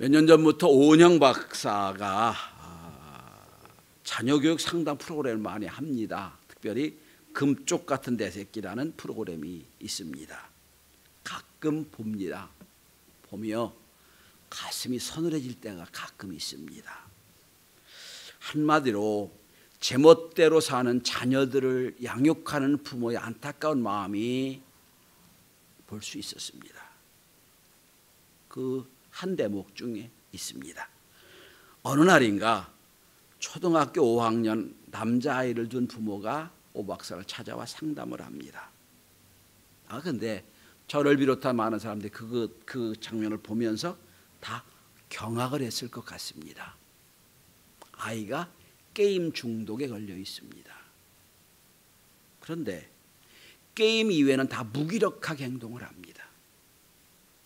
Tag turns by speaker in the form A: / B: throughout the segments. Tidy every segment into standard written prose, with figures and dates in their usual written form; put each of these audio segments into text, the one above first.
A: 몇 년 전부터 오은영 박사가 자녀교육 상담 프로그램을 많이 합니다. 특별히 금쪽 같은 대새끼라는 프로그램이 있습니다. 가끔 봅니다. 보며 가슴이 서늘해질 때가 가끔 있습니다. 한마디로 제멋대로 사는 자녀들을 양육하는 부모의 안타까운 마음이 볼 수 있었습니다. 그 한 대목 중에 있습니다. 어느 날인가 초등학교 5학년 남자아이를 둔 부모가 오 박사를 찾아와 상담을 합니다. 근데 저를 비롯한 많은 사람들이 그 장면을 보면서 다 경악을 했을 것 같습니다. 아이가 게임 중독에 걸려 있습니다. 그런데 게임 이외에는 다 무기력하게 행동을 합니다.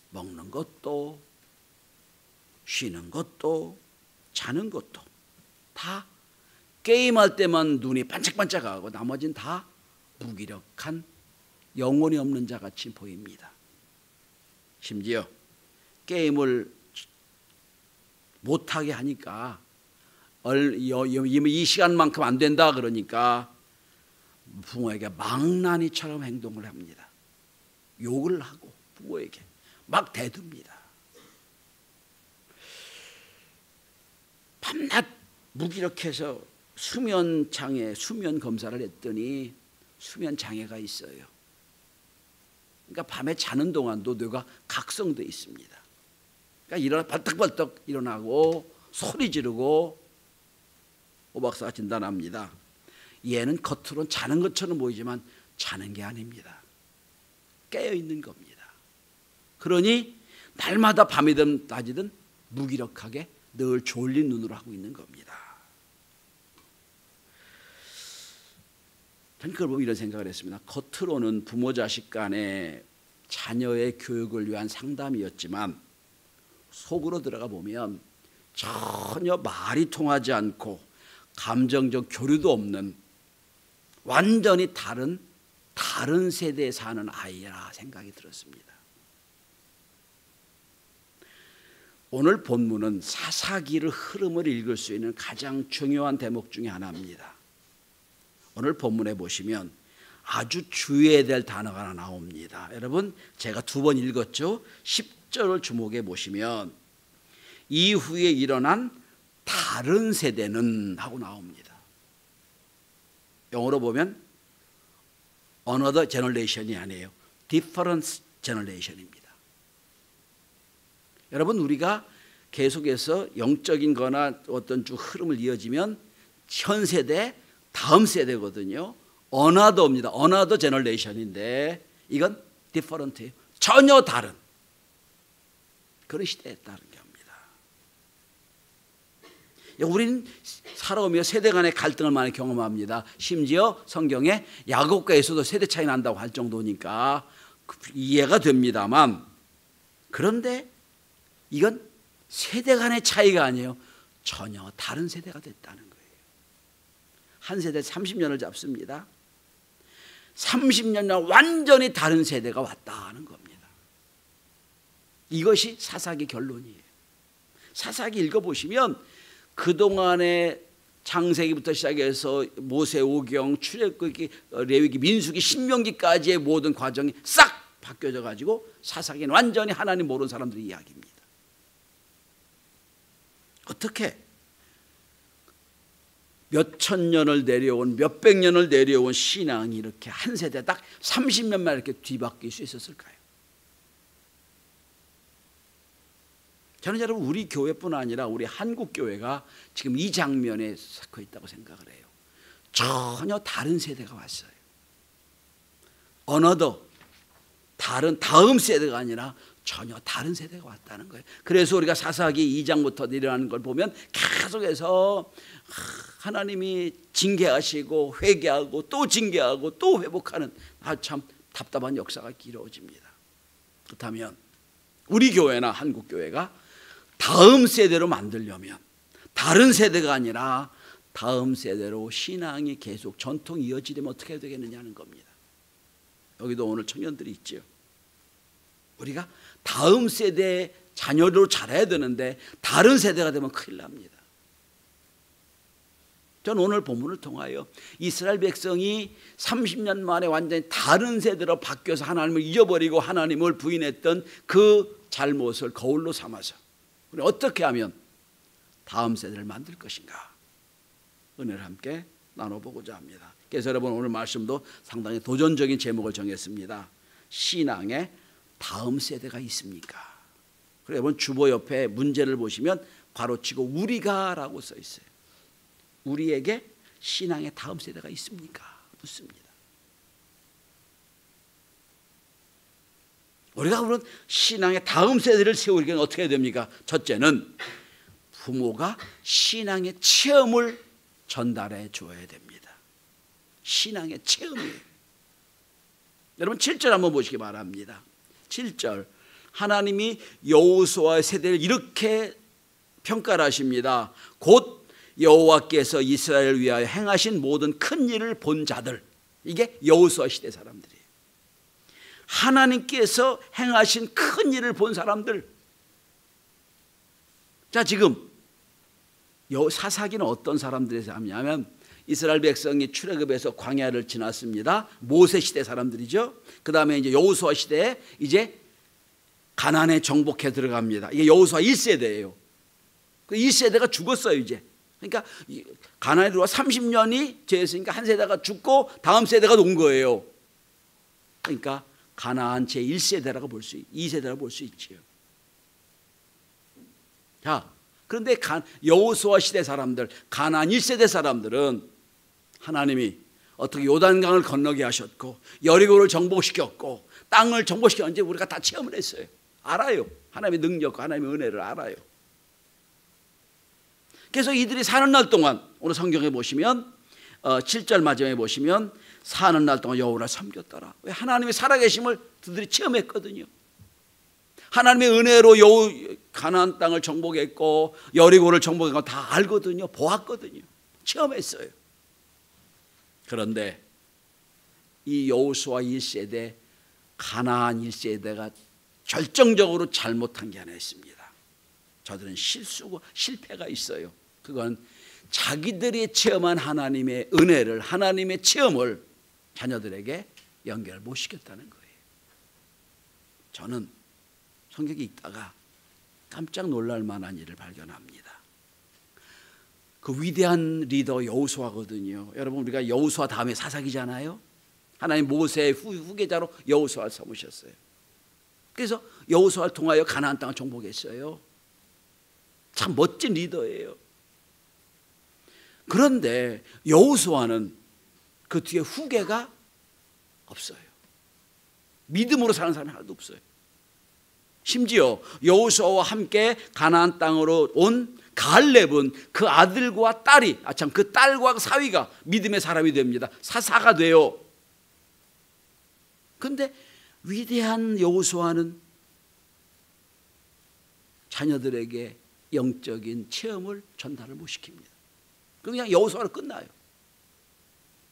A: 먹는 것도 쉬는 것도 자는 것도 다 게임할 때만 눈이 반짝반짝하고 나머지는 다 무기력한 영혼이 없는 자같이 보입니다. 심지어 게임을 못하게 하니까 이 시간만큼 안 된다 그러니까 부모에게 망나니처럼 행동을 합니다. 욕을 하고 부모에게 막 대듭니다. 밤낮 무기력해서 수면 검사를 했더니 수면 장애가 있어요. 그러니까 밤에 자는 동안도 뇌가 각성돼 있습니다. 그러니까 벌떡벌떡 일어나고 소리 지르고 오 박사가 진단합니다. 얘는 겉으로는 자는 것처럼 보이지만 자는 게 아닙니다. 깨어 있는 겁니다. 그러니 날마다 밤이든 낮이든 무기력하게 늘 졸린 눈으로 하고 있는 겁니다. 저는 그걸 보면 이런 생각을 했습니다. 겉으로는 부모 자식 간의 자녀의 교육을 위한 상담이었지만 속으로 들어가 보면 전혀 말이 통하지 않고 감정적 교류도 없는 완전히 다른 세대에 사는 아이라 생각이 들었습니다. 오늘 본문은 사사기의 흐름을 읽을 수 있는 가장 중요한 대목 중에 하나입니다. 오늘 본문에 보시면 아주 주의해야 될 단어가 하나 나옵니다. 여러분 제가 2번 읽었죠. 10절을 주목해 보시면 이후에 일어난 다른 세대는 하고 나옵니다. 영어로 보면 another generation이 아니에요. different generation입니다. 여러분 우리가 계속해서 영적인 거나 어떤 쭉 흐름을 이어지면 현 세대, 다음 세대거든요. another입니다. another generation인데 이건 different예요. 전혀 다른 그런 시대에 따른 겁니다. 우리는 살아오며 세대 간의 갈등을 많이 경험합니다. 심지어 성경에 야곱과 에서도 세대 차이 난다고 할 정도니까 이해가 됩니다만 그런데 이건 세대 간의 차이가 아니에요. 전혀 다른 세대가 됐다는 거예요. 한 세대 30년을 잡습니다. 30년 완전히 다른 세대가 왔다는 겁니다. 이것이 사사기 결론이에요. 사사기 읽어보시면 그동안의 창세기부터 시작해서 모세오경, 출애굽기, 레위기, 민수기, 신명기까지의 모든 과정이 싹 바뀌어져 가지고 사사기는 완전히 하나님 모르는 사람들의 이야기입니다. 어떻게 몇천 년을 내려온 몇백 년을 내려온 신앙이 이렇게 한 세대 딱 30년만 이렇게 뒤바뀔 수 있었을까요? 저는 여러분 우리 교회뿐 아니라 우리 한국 교회가 지금 이 장면에 섞여 있다고 생각을 해요. 전혀 다른 세대가 왔어요. another 다음 세대가 아니라 전혀 다른 세대가 왔다는 거예요. 그래서 우리가 사사기 2장부터 일어나는 걸 보면 계속해서 하나님이 징계하시고 회개하고 또 징계하고 또 회복하는 참 답답한 역사가 길어집니다. 그렇다면 우리 교회나 한국 교회가 다음 세대로 만들려면 다른 세대가 아니라 다음 세대로 신앙이 계속 전통이 이어지려면 어떻게 해야 되겠느냐는 겁니다. 여기도 오늘 청년들이 있죠. 우리가 다음 세대의 자녀로 자라야 되는데 다른 세대가 되면 큰일 납니다. 저는 오늘 본문을 통하여 이스라엘 백성이 30년 만에 완전히 다른 세대로 바뀌어서 하나님을 잊어버리고 하나님을 부인했던 그 잘못을 거울로 삼아서 우리 어떻게 하면 다음 세대를 만들 것인가 은혜를 함께 나눠보고자 합니다. 그래서 여러분 오늘 말씀도 상당히 도전적인 제목을 정했습니다. 신앙의 다음 세대가 있습니까? 그리고 여러분 주보 옆에 문제를 보시면 괄호치고 우리가 라고 써 있어요. 우리에게 신앙의 다음 세대가 있습니까? 묻습니다. 우리가 그런 신앙의 다음 세대를 세우려면 어떻게 해야 됩니까? 첫째는 부모가 신앙의 체험을 전달해 줘야 됩니다. 신앙의 체험이에요. 여러분 7절 한번 보시기 바랍니다. 7절 하나님이 여호수아의 세대를 이렇게 평가를 하십니다. 곧 여호와께서 이스라엘을 위하여 행하신 모든 큰 일을 본 자들, 이게 여호수아 시대 사람들이에요. 하나님께서 행하신 큰 일을 본 사람들. 자, 지금 사사기는 어떤 사람들에서 하냐면 이스라엘 백성이 출애굽에서 광야를 지났습니다. 모세 시대 사람들이죠. 그 다음에 이제 여호수아 시대에 이제 가나안에 정복해 들어갑니다. 이게 여호수아 1세대예요. 그 1세대가 죽었어요 이제. 그러니까 가나안에 들어와 30년이 지났으니까 한 세대가 죽고 다음 세대가 온 거예요. 그러니까 가나안 제1세대라고 볼 수, 2세대라고 볼 수 있지요. 자, 그런데 여호수아 시대 사람들, 가나안 1세대 사람들은 하나님이 어떻게 요단강을 건너게 하셨고 여리고를 정복시켰고 땅을 정복시켰는지 우리가 다 체험을 했어요. 알아요. 하나님의 능력과 하나님의 은혜를 알아요. 그래서 이들이 사는 날 동안 오늘 성경에 보시면 7절 마지막에 보시면 사는 날 동안 여호와를 섬겼더라. 왜? 하나님의 살아계심을 그들이 체험했거든요. 하나님의 은혜로 가나안 땅을 정복했고 여리고를 정복했고 다 알거든요. 보았거든요. 체험했어요. 그런데 이 여호수아 1세대 가나안 1세대가 결정적으로 잘못한 게 하나 있습니다. 저들은 실패가 있어요. 그건 자기들이 체험한 하나님의 은혜를, 하나님의 체험을 자녀들에게 연결 못 시켰다는 거예요. 저는 성경에 있다가 깜짝 놀랄 만한 일을 발견합니다. 그 위대한 리더 여호수아거든요. 여러분 우리가 여호수아 다음에 사사기잖아요. 하나님 모세의 후계자로 여호수아를 삼으셨어요. 그래서 여호수아를 통하여 가나안 땅을 정복했어요. 참 멋진 리더예요. 그런데 여호수아는 그 뒤에 후계가 없어요. 믿음으로 사는 사람이 하나도 없어요. 심지어 여호수아와 함께 가나안 땅으로 온 갈렙은 그 아들과 딸이 그 딸과 사위가 믿음의 사람이 됩니다. 사사가 돼요. 그런데 위대한 여호수아는 자녀들에게 영적인 체험을 전달을 못 시킵니다. 그냥 여호수아로 끝나요.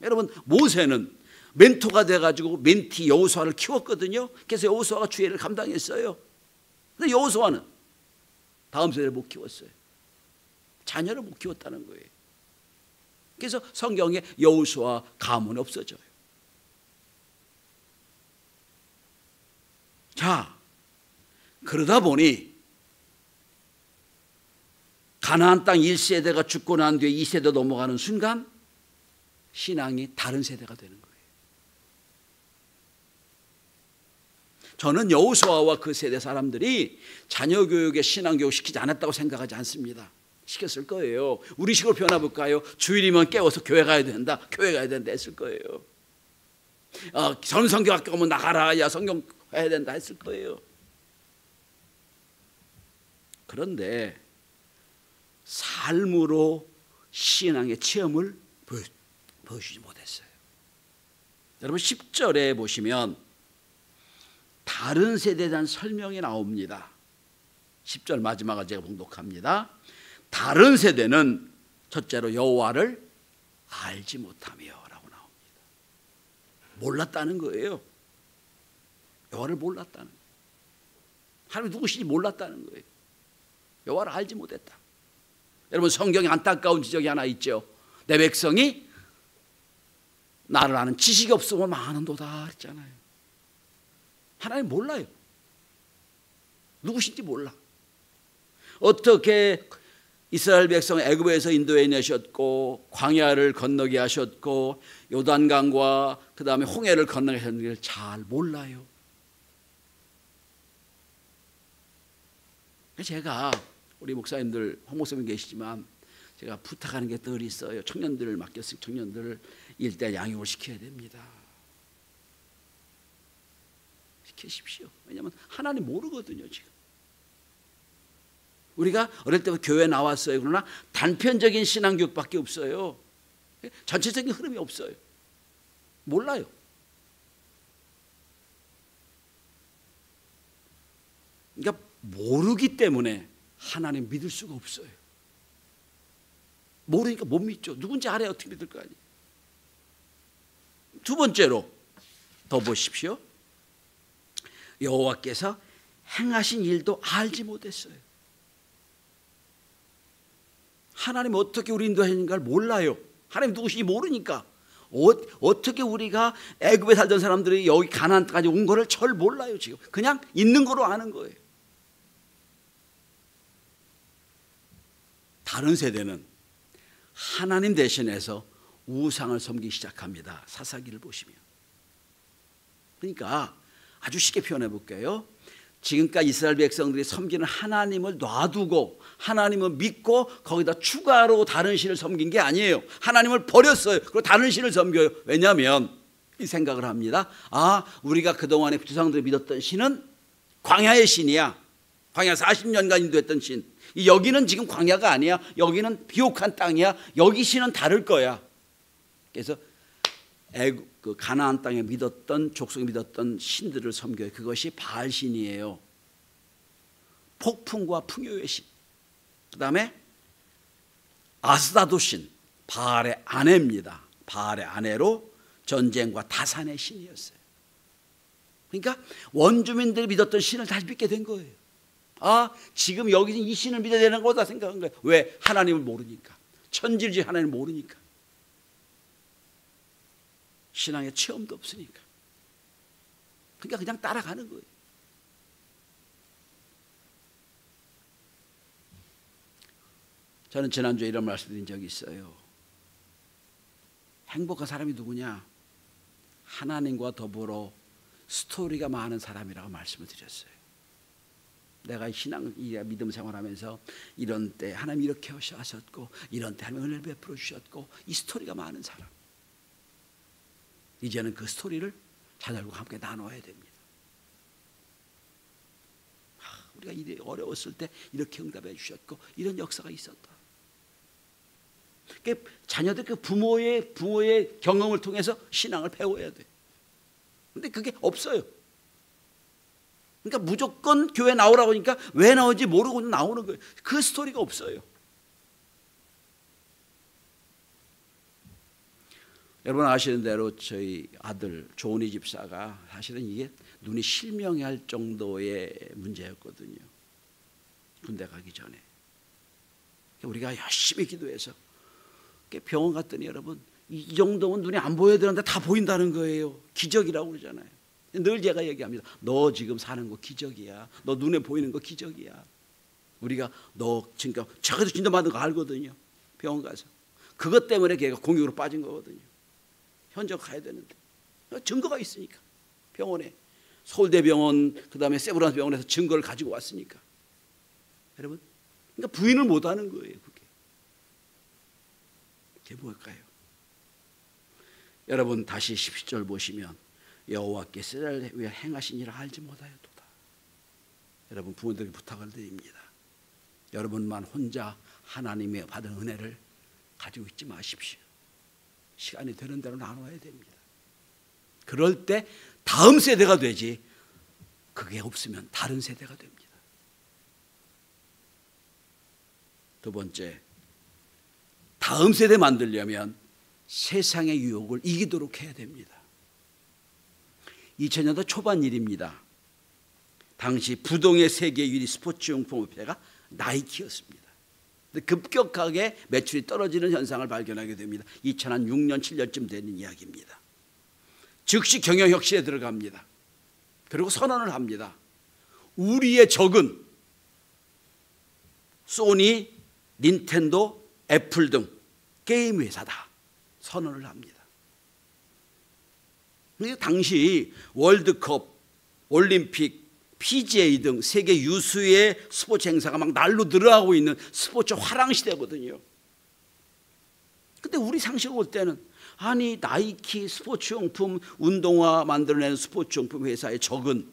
A: 여러분 모세는 멘토가 돼가지고 멘티 여호수아를 키웠거든요. 그래서 여호수아가 주의를 감당했어요. 근데 여호수아는 다음 세대를 못 키웠어요. 자녀를 못 키웠다는 거예요. 그래서 성경에 여호수아 가문이 없어져요. 자, 그러다 보니 가나안 땅 1세대가 죽고 난 뒤에 2세대 넘어가는 순간 신앙이 다른 세대가 되는 거예요. 저는 여호수아와 그 세대 사람들이 자녀 교육에 신앙 교육 시키지 않았다고 생각하지 않습니다. 시켰을 거예요. 우리 식으로 변화볼까요? 주일이면 깨워서 교회 가야 된다. 교회 가야 된다 했을 거예요. 성경학교 가면 나가라. 야 성경 해야 된다 했을 거예요. 그런데 삶으로 신앙의 체험을 보여주지 못했어요. 여러분 10절에 보시면 다른 세대에 대한 설명이 나옵니다. 10절 마지막을 제가 봉독합니다. 다른 세대는 첫째로 여호와를 알지 못하며 라고 나옵니다. 몰랐다는 거예요. 여호와를 몰랐다는 거예요. 하나님이 누구신지 몰랐다는 거예요. 여호와를 알지 못했다. 여러분, 성경에 안타까운 지적이 하나 있죠. 내 백성이 나를 아는 지식이 없으면 망하는도다 했잖아요. 하나님 몰라요. 누구신지 몰라. 어떻게 이스라엘 백성 애굽에서 인도해 내셨고 광야를 건너게 하셨고 요단강과 그 다음에 홍해를 건너게 하셨는지를 잘 몰라요. 제가 우리 목사님들, 홍 목사님 계시지만 제가 부탁하는 게 늘 있어요. 청년들을 맡겼으니 청년들을 일대 양육을 시켜야 됩니다. 시키십시오. 왜냐하면 하나님 모르거든요. 지금 우리가 어릴 때부터 교회 나왔어요. 그러나 단편적인 신앙교육밖에 없어요. 전체적인 흐름이 없어요. 몰라요. 그러니까 모르기 때문에 하나님 믿을 수가 없어요. 모르니까 못 믿죠. 누군지 알아야 어떻게 믿을 거 아니에요. 두 번째로 더 보십시오. 여호와께서 행하신 일도 알지 못했어요. 하나님 어떻게 우리 인도하시는가를 몰라요. 하나님 누구신지 모르니까. 어떻게 우리가 애굽에 살던 사람들이 여기 가나안까지 온 거를 절 몰라요. 지금 그냥 있는 거로 아는 거예요. 다른 세대는 하나님 대신해서 우상을 섬기기 시작합니다. 사사기를 보시면. 그러니까 아주 쉽게 표현해 볼게요. 지금까지 이스라엘 백성들이 섬기는 하나님을 놔두고 하나님을 믿고 거기다 추가로 다른 신을 섬긴 게 아니에요. 하나님을 버렸어요. 그리고 다른 신을 섬겨요. 왜냐하면 이 생각을 합니다. 아, 우리가 그동안에 조상들이 믿었던 신은 광야의 신이야. 광야 40년간 인도했던 신. 여기는 지금 광야가 아니야. 여기는 비옥한 땅이야. 여기 신은 다를 거야. 그래서 그 가나안 땅에 믿었던 족속이 믿었던 신들을 섬겨요. 그것이 바알신이에요. 폭풍과 풍요의 신. 그 다음에 아스다도 신, 바알의 아내입니다. 바알의 아내로 전쟁과 다산의 신이었어요. 그러니까 원주민들이 믿었던 신을 다시 믿게 된 거예요. 아, 지금 여기 이 신을 믿어야 되는 거다 생각한 거예요. 왜? 하나님을 모르니까. 천지를 하나님을 모르니까. 신앙의 체험도 없으니까. 그러니까 그냥 따라가는 거예요. 저는 지난주에 이런 말씀드린 적이 있어요. 행복한 사람이 누구냐? 하나님과 더불어 스토리가 많은 사람이라고 말씀을 드렸어요. 내가 신앙, 믿음 생활하면서 이런 때 하나님 이렇게 하셨고 이런 때 하나님 은혜를 베풀어 주셨고 이 스토리가 많은 사람. 이제는 그 스토리를 자녀들과 함께 나눠야 됩니다. 우리가 어려웠을 때 이렇게 응답해 주셨고 이런 역사가 있었다. 자녀들 그 부모의 경험을 통해서 신앙을 배워야 돼. 근데 그게 없어요. 그러니까 무조건 교회 나오라고 하니까 왜 나오는지 모르고 나오는 거예요. 그 스토리가 없어요. 여러분 아시는 대로 저희 아들 조은희 집사가 사실은 이게 눈이 실명할 정도의 문제였거든요. 군대 가기 전에. 우리가 열심히 기도해서 병원 갔더니 여러분 이 정도면 눈이 안 보여야 되는데 다 보인다는 거예요. 기적이라고 그러잖아요. 늘 제가 얘기합니다. 너 지금 사는 거 기적이야. 너 눈에 보이는 거 기적이야. 우리가 너 지금 저기서 진단 받은 거 알거든요. 병원 가서. 그것 때문에 걔가 공격으로 빠진 거거든요. 현장 가야 되는데. 증거가 있으니까. 병원에. 서울대병원 그다음에 세브란스 병원에서 증거를 가지고 왔으니까. 여러분. 그러니까 부인을 못하는 거예요. 그게 뭘까요? 여러분 다시 17절 보시면 여호와께서 이스라엘 위에 행하신 일을 알지 못하였도다. 여러분 부모들에게 부탁을 드립니다. 여러분만 혼자 하나님의 받은 은혜를 가지고 있지 마십시오. 시간이 되는 대로 나눠야 됩니다. 그럴 때 다음 세대가 되지 그게 없으면 다른 세대가 됩니다. 두 번째, 다음 세대 만들려면 세상의 유혹을 이기도록 해야 됩니다. 2000년대 초반 일입니다. 당시 부동의 세계 1위 스포츠용품 업체가 나이키였습니다. 급격하게 매출이 떨어지는 현상을 발견하게 됩니다. 2006년 7년쯤 되는 이야기입니다. 즉시 경영혁신에 들어갑니다. 그리고 선언을 합니다. 우리의 적은 소니, 닌텐도, 애플 등 게임 회사다. 선언을 합니다. 당시 월드컵, 올림픽, PGA 등 세계 유수의 스포츠 행사가 막 날로 늘어나고 있는 스포츠 화랑 시대거든요. 근데 우리 상식으로 볼 때는 아니 나이키 스포츠용품 운동화 만들어내는 스포츠용품 회사의 적은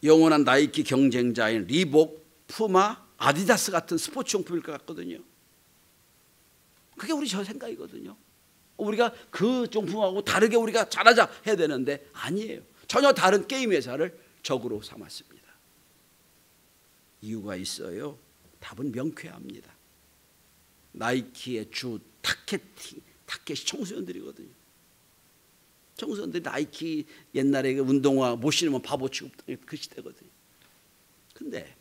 A: 영원한 나이키 경쟁자인 리복, 푸마, 아디다스 같은 스포츠용품일 것 같거든요. 그게 우리 저 생각이거든요. 우리가 그 용품하고 다르게 우리가 잘하자 해야 되는데 아니에요. 전혀 다른 게임 회사를 적으로 삼았습니다. 이유가 있어요. 답은 명쾌합니다. 나이키의 주 타켓이 청소년들이거든요. 청소년들이 나이키 옛날에 그 운동화 못 신으면 바보 취급당했던 그 시대거든요. 근데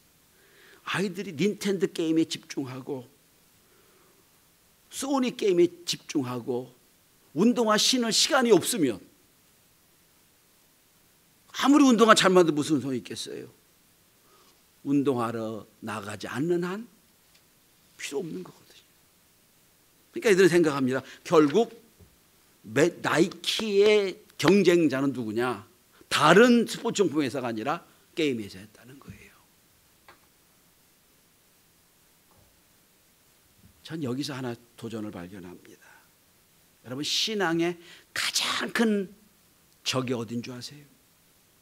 A: 아이들이 닌텐도 게임에 집중하고 소니 게임에 집중하고 운동화 신을 시간이 없으면 아무리 운동화 잘 만들어도 무슨 소용이 있겠어요. 운동하러 나가지 않는 한 필요 없는 거거든요. 그러니까 이들은 생각합니다. 결국 나이키의 경쟁자는 누구냐? 다른 스포츠용품 회사가 아니라 게임 회사였다는 거예요. 전 여기서 하나 도전을 발견합니다. 여러분 신앙의 가장 큰 적이 어딘 줄 아세요?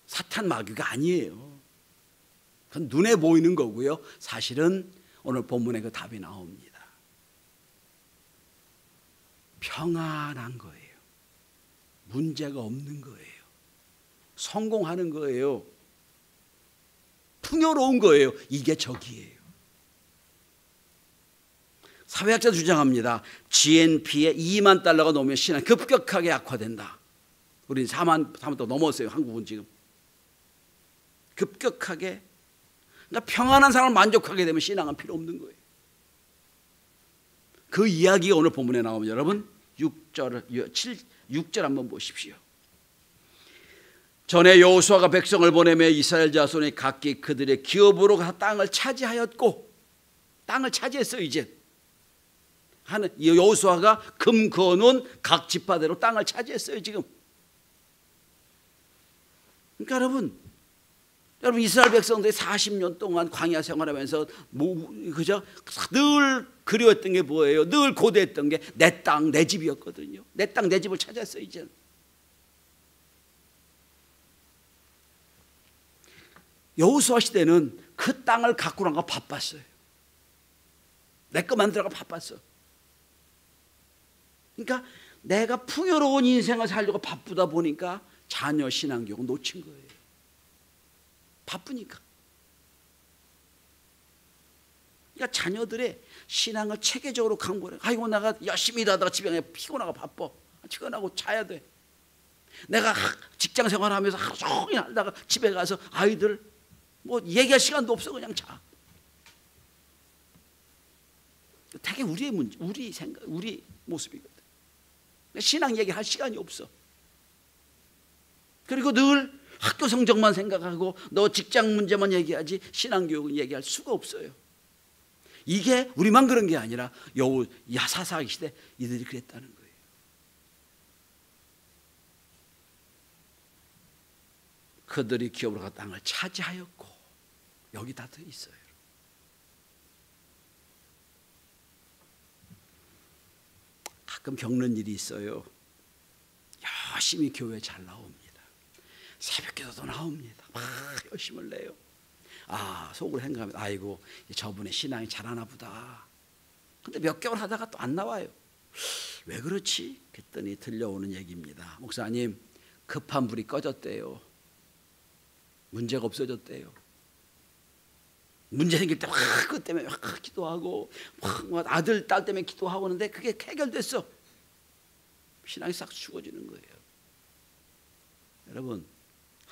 A: 사탄 마귀가 아니에요. 그건 눈에 보이는 거고요. 사실은 오늘 본문에 그 답이 나옵니다. 평안한 거예요. 문제가 없는 거예요. 성공하는 거예요. 풍요로운 거예요. 이게 적이에요. 사회학자 주장합니다. GNP에 2만 달러가 넘으면 신앙이 급격하게 악화된다. 우리는 4만 더 넘었어요. 한국은 지금. 급격하게. 그러니까 평안한 사람을 만족하게 되면 신앙은 필요 없는 거예요. 그 이야기가 오늘 본문에 나오면 여러분 6절 한번 보십시오. 전에 여호수아가 백성을 보내며 이스라엘 자손이 각기 그들의 기업으로 가서 땅을 차지하였고 땅을 차지했어요. 이제 여호수아가 금 그어놓은 각 지파대로 땅을 차지했어요. 지금. 그러니까 여러분 이스라엘 백성들이 40년 동안 광야 생활하면서 그저 늘 그리웠던 게 뭐예요? 늘 고대했던 게 내 땅, 내 집이었거든요. 내 땅, 내 집을 찾았어요. 이제. 여호수아 시대는 그 땅을 갖고 나가 바빴어요. 내 거 만들어가 바빴어. 그러니까 내가 풍요로운 인생을 살려고 바쁘다 보니까 자녀 신앙교육을 놓친 거예요. 바쁘니까. 그러니까 자녀들의 신앙을 체계적으로 강구해. 아이고 내가 열심히 일하다가 집에 가서 피곤하고 바빠. 피곤하고 자야 돼. 내가 직장 생활하면서 하루 종일 하다가 집에 가서 아이들 뭐 얘기할 시간도 없어. 그냥 자. 되게 우리의 문제, 우리 생각, 우리 모습이거든. 신앙 얘기할 시간이 없어. 그리고 늘 학교 성적만 생각하고 너 직장 문제만 얘기하지 신앙 교육은 얘기할 수가 없어요. 이게 우리만 그런 게 아니라 사사기 시대 이들이 그랬다는 거예요. 그들이 기업으로 가 땅을 차지하였고 여기 다 더 있어요. 가끔 겪는 일이 있어요. 열심히 교회 잘 나옵니다. 새벽기도도 나옵니다. 막 열심을 내요. 속으로 생각합니다. 아이고 저분의 신앙이 잘하나 보다. 근데 몇 개월 하다가 또 안 나와요. 왜 그렇지? 그랬더니 들려오는 얘기입니다. 목사님 급한 불이 꺼졌대요. 문제가 없어졌대요. 문제 생길 때 그것 때문에 기도하고 아들 딸 때문에 기도하고 하는데 그게 해결됐어. 신앙이 싹 죽어지는 거예요. 여러분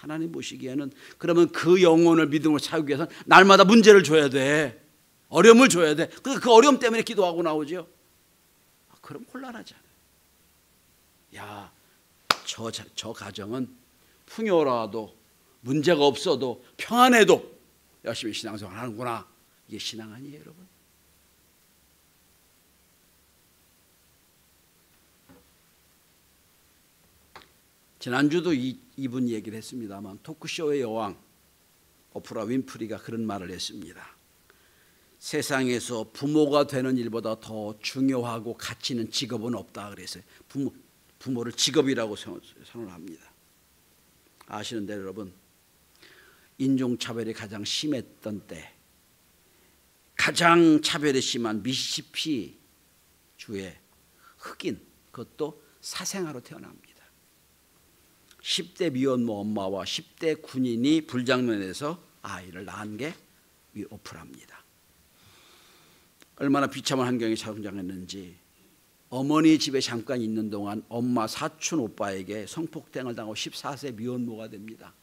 A: 하나님 보시기에는 그러면 그 영혼을 믿음으로 차기 위해서는 날마다 문제를 줘야 돼. 어려움을 줘야 돼. 그 어려움 때문에 기도하고 나오죠. 그럼 곤란하잖아요. 야, 저 가정은 풍요로워도 문제가 없어도 평안해도 열심히 신앙생활 하는구나. 이게 신앙 아니에요, 여러분? 지난주도 이분 얘기를 했습니다만 토크쇼의 여왕 오프라 윈프리가 그런 말을 했습니다. 세상에서 부모가 되는 일보다 더 중요하고 가치 있는 직업은 없다 그랬어요. 부모를 직업이라고 선언합니다. 아시는 대로 여러분, 인종차별이 가장 심했던 때 가장 차별이 심한 미시시피 주의 흑인, 그것도 사생아로 태어납니다. 10대 미혼모 엄마와 10대 군인이 불장난해서 아이를 낳은 게 이 오프라입니다. 얼마나 비참한 환경에成長했는지 어머니 집에 잠깐 있는 동안 엄마 사촌 오빠에게 성폭행을 당하고 14세 미혼모가 됩니다.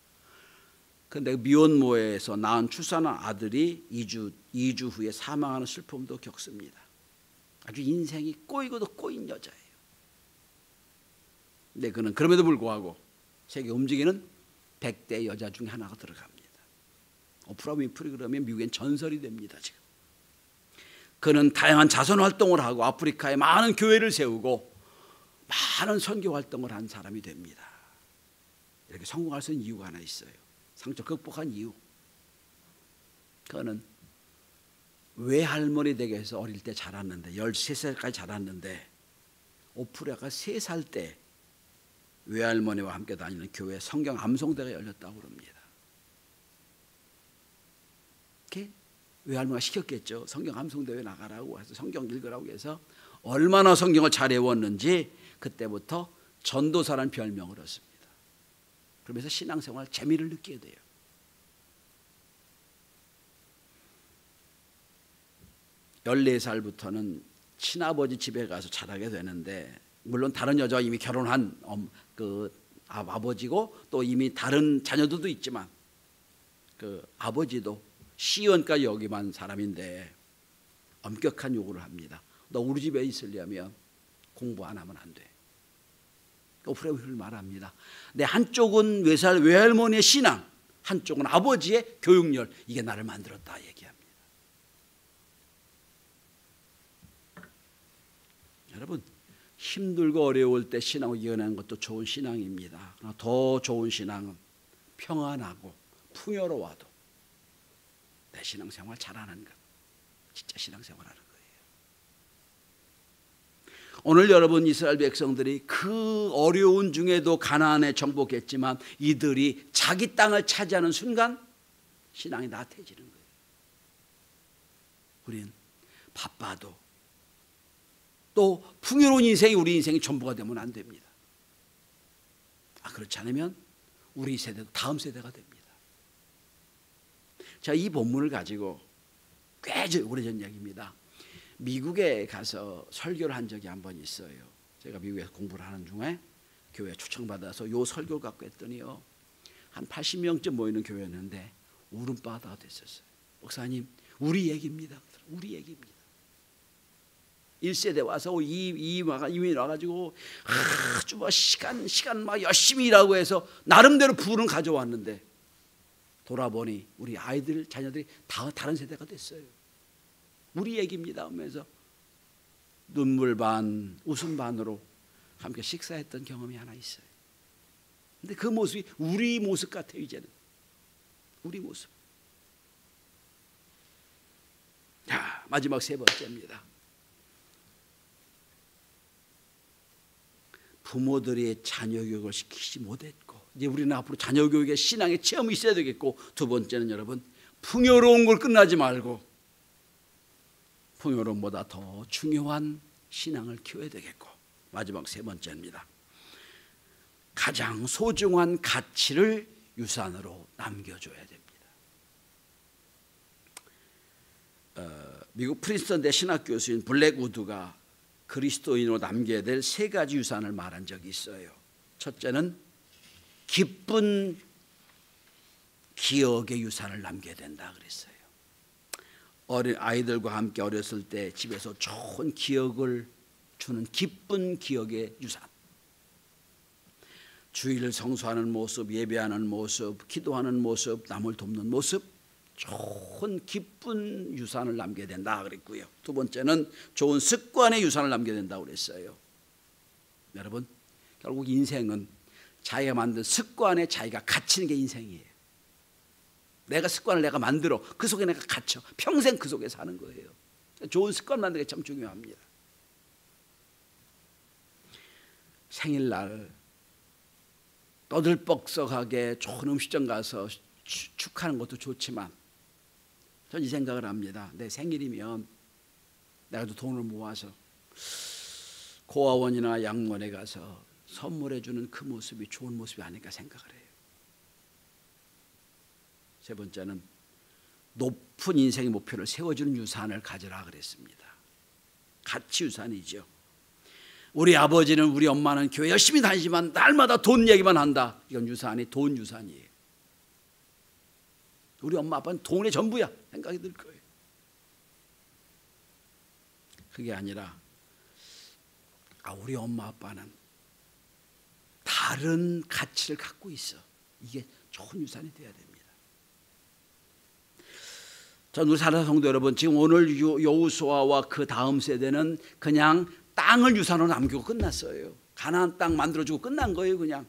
A: 그런데 미혼모에서 낳은 출산한 아들이 2주 후에 사망하는 슬픔도 겪습니다. 아주 인생이 꼬이고도 꼬인 여자예요. 근데 그는 그럼에도 불구하고 세계 움직이는 100대 여자 중에 하나가 들어갑니다. 오프라 윈프리 그러면 미국엔 전설이 됩니다. 지금 그는 다양한 자선 활동을 하고 아프리카에 많은 교회를 세우고 많은 선교 활동을 한 사람이 됩니다. 이렇게 성공할 수 있는 이유가 하나 있어요. 상처 극복한 이유. 그는 외할머니 댁에서 어릴 때 자랐는데 13살까지 자랐는데 오프라가 3살 때 외할머니와 함께 다니는 교회 성경 암송대가 열렸다고 그럽니다. 이렇게 외할머니가 시켰겠죠. 성경 암송대회 나가라고 해서 성경 읽으라고 해서 얼마나 성경을 잘 외웠는지 그때부터 전도사라는 별명을 얻습니다. 그러면서 신앙생활 재미를 느끼게 돼요. 열네 살부터는 친아버지 집에 가서 자라게 되는데 물론 다른 여자와 이미 결혼한 그 아버지고 또 이미 다른 자녀들도 있지만 그 아버지도 시의원까지 여기만 사람인데 엄격한 요구를 합니다. 너 우리 집에 있으려면 공부 안 하면 안 돼. 오프라를 말합니다. 내 한쪽은 외할머니의 신앙, 한쪽은 아버지의 교육열, 이게 나를 만들었다 얘기합니다. 여러분, 힘들고 어려울 때 신앙을 이어내는 것도 좋은 신앙입니다. 더 좋은 신앙은 평안하고 풍요로워도 내 신앙생활 잘하는 것, 진짜 신앙생활하는 거예요. 오늘 여러분 이스라엘 백성들이 그 어려운 중에도 가나안에 정복했지만 이들이 자기 땅을 차지하는 순간 신앙이 나태해지는 거예요. 우리는 바빠도 또 풍요로운 인생이 우리 인생의 전부가 되면 안 됩니다. 그렇지 않으면 우리 세대도 다음 세대가 됩니다. 자, 이 본문을 가지고 꽤 오래전 얘기입니다. 미국에 가서 설교를 한 적이 한 번 있어요. 제가 미국에서 공부를 하는 중에 교회에 초청받아서 이 설교를 갖고 했더니요, 한 80명쯤 모이는 교회였는데 울음바다가 됐었어요. 목사님, 우리 얘기입니다. 우리 얘기입니다. 1세대 와서 이민이 와가지고 아주 뭐 시간 막 열심히 일하고 해서 나름대로 부를 가져왔는데 돌아보니 우리 아이들 자녀들이 다 다른 세대가 됐어요. 우리 얘기입니다 하면서 눈물 반 웃음 반으로 함께 식사했던 경험이 하나 있어요. 근데 그 모습이 우리 모습 같아요. 이제는 우리 모습. 자, 마지막 세 번째입니다. 부모들이 자녀 교육을 시키지 못했고 이제 우리는 앞으로 자녀 교육에 신앙의 체험이 있어야 되겠고, 두 번째는 여러분, 풍요로운 걸 끝나지 말고 풍요로움보다 더 중요한 신앙을 키워야 되겠고, 마지막 세 번째입니다. 가장 소중한 가치를 유산으로 남겨줘야 됩니다. 미국 프린스턴대 신학 교수인 블랙 우드가 그리스도인으로 남겨야 될 세 가지 유산을 말한 적이 있어요. 첫째는 기쁜 기억의 유산을 남겨야 된다 그랬어요. 어린 아이들과 함께 어렸을 때 집에서 좋은 기억을 주는 기쁜 기억의 유산. 주일을 성수하는 모습, 예배하는 모습, 기도하는 모습, 남을 돕는 모습, 좋은 기쁜 유산을 남겨야 된다 그랬고요. 두 번째는 좋은 습관의 유산을 남겨야 된다고 그랬어요. 여러분, 결국 인생은 자기가 만든 습관에 자기가 갇히는 게 인생이에요. 내가 습관을 내가 만들어 그 속에 내가 갇혀 평생 그 속에 사는 거예요. 좋은 습관 만드는 게 참 중요합니다. 생일날 떠들썩하게 좋은 음식점 가서 축하하는 것도 좋지만 전 이 생각을 합니다. 내 생일이면 내가 또 돈을 모아서 고아원이나 양원에 가서 선물해 주는 그 모습이 좋은 모습이 아닐까 생각을 해요. 세 번째는 높은 인생의 목표를 세워주는 유산을 가져라 그랬습니다. 가치 유산이죠. 우리 아버지는 우리 엄마는 교회 열심히 다니지만 날마다 돈 얘기만 한다. 이건 유산이 돈 유산이에요. 우리 엄마 아빠는 돈의 전부야 생각이 들 거예요. 그게 아니라 우리 엄마 아빠는 다른 가치를 갖고 있어. 이게 좋은 유산이 돼야 됩니다. 전 우리 사랑하는 성도 여러분, 지금 오늘 여호수아와 그 다음 세대는 그냥 땅을 유산으로 남기고 끝났어요. 가나안 땅 만들어주고 끝난 거예요. 그냥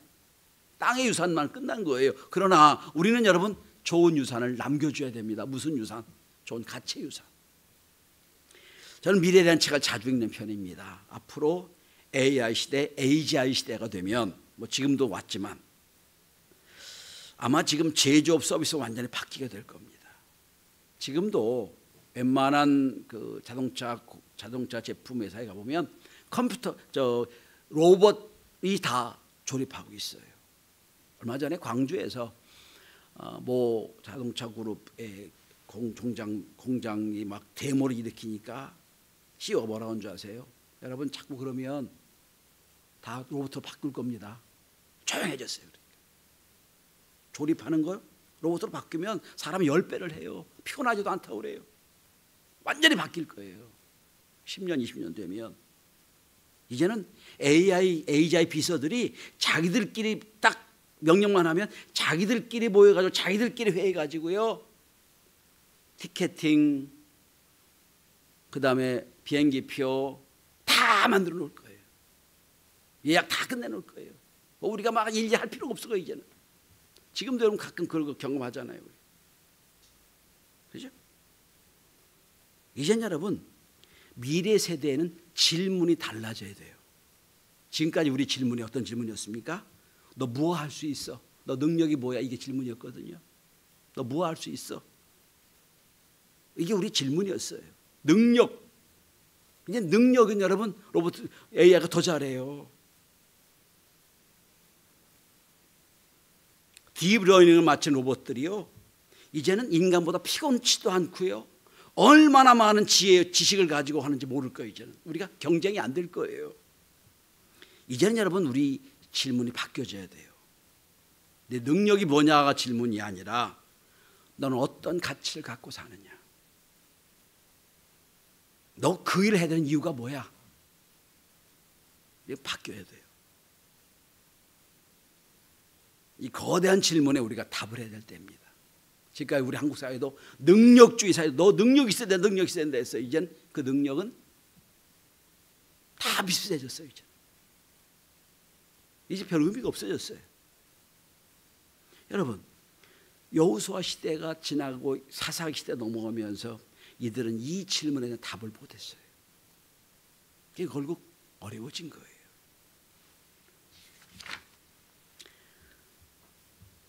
A: 땅의 유산만 끝난 거예요. 그러나 우리는 여러분 좋은 유산을 남겨줘야 됩니다. 무슨 유산? 좋은 가치의 유산. 저는 미래에 대한 책을 자주 읽는 편입니다. 앞으로 AI 시대, AGI 시대가 되면 뭐 지금도 왔지만 아마 지금 제조업 서비스가 완전히 바뀌게 될 겁니다. 지금도 웬만한 그 자동차 제품 회사에 가보면 컴퓨터 로봇이 다 조립하고 있어요. 얼마 전에 광주에서 뭐 자동차 그룹의 공장이 막 대모를 일으키니까 CEO가 뭐라고 하는 줄 아세요? 여러분 자꾸 그러면 다 로봇으로 바꿀 겁니다. 조용해졌어요. 그러니까. 조립하는 걸 로봇으로 바뀌면 사람이 10배를 해요. 피곤하지도 않다고 그래요. 완전히 바뀔 거예요. 10년, 20년 되면. 이제는 AGI 비서들이 자기들끼리 딱 명령만 하면 자기들끼리 모여가지고 자기들끼리 회의해가지고요. 티켓팅, 그 다음에 비행기표 다 만들어 놓을 거예요. 예약 다 끝내놓을 거예요. 우리가 막 일일이 할 필요가 없어요. 이제는. 지금도 여러분 가끔 그런 거 경험하잖아요. 그렇죠? 이젠 여러분 미래 세대에는 질문이 달라져야 돼요. 지금까지 우리 질문이 어떤 질문이었습니까? 너 뭐 할 수 있어? 너 능력이 뭐야? 이게 질문이었거든요. 너 뭐 할 수 있어? 이게 우리 질문이었어요. 능력. 이제 능력은 여러분 로봇 AI가 더 잘해요. 딥러닝을 마친 로봇들이요. 이제는 인간보다 피곤치도 않고요. 얼마나 많은 지식을 가지고 하는지 모를 거예요. 이제는 우리가 경쟁이 안 될 거예요. 이제는 여러분 우리 질문이 바뀌어져야 돼요. 내 능력이 뭐냐가 질문이 아니라 너는 어떤 가치를 갖고 사느냐. 너 그 일을 해야 되는 이유가 뭐야? 이게 바뀌어야 돼요. 이 거대한 질문에 우리가 답을 해야 될 때입니다. 지금까지 우리 한국 사회도 능력주의 사회, 너 능력 있어야 돼, 능력 있어야 된다 했어요. 이젠 그 능력은 다 비슷해졌어요. 이제 별 의미가 없어졌어요. 여러분, 여호수아 시대가 지나고 사사기 시대 넘어가면서 이들은 이 질문에 대한 답을 못했어요. 그게 결국 어려워진 거예요.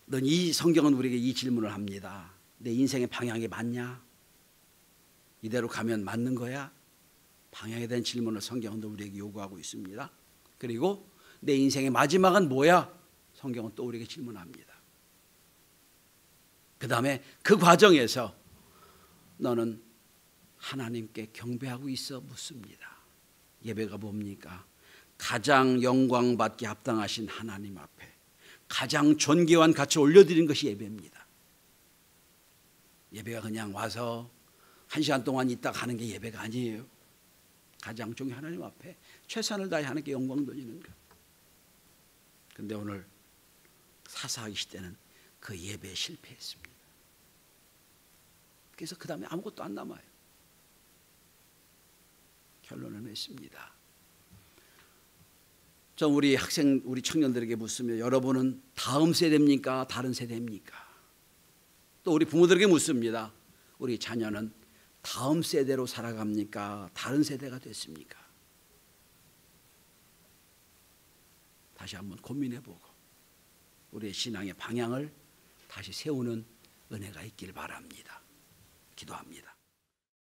A: 넌 이 성경은 우리에게 이 질문을 합니다. 내 인생의 방향이 맞냐? 이대로 가면 맞는 거야? 방향에 대한 질문을 성경은 우리에게 요구하고 있습니다. 그리고 내 인생의 마지막은 뭐야? 성경은 또 우리에게 질문합니다. 그 다음에 그 과정에서 너는 하나님께 경배하고 있어 묻습니다. 예배가 뭡니까? 가장 영광받기 합당하신 하나님 앞에 가장 존귀한 가치를 올려드리는 것이 예배입니다. 예배가 그냥 와서 1시간 동안 있다 가는 게 예배가 아니에요. 가장 중요한 하나님 앞에 최선을 다해 하나님께 영광 돌리는 것. 근데 오늘 사사기 시대는 그 예배에 실패했습니다. 그래서 그 다음에 아무것도 안 남아요. 결론을 맺습니다. 저 우리 학생, 우리 청년들에게 묻으며 여러분은 다음 세대입니까? 다른 세대입니까? 또 우리 부모들에게 묻습니다. 우리 자녀는 다음 세대로 살아갑니까? 다른 세대가 됐습니까? 다시 한번 고민해보고 우리의 신앙의 방향을 다시 세우는 은혜가 있길 바랍니다. 기도합니다.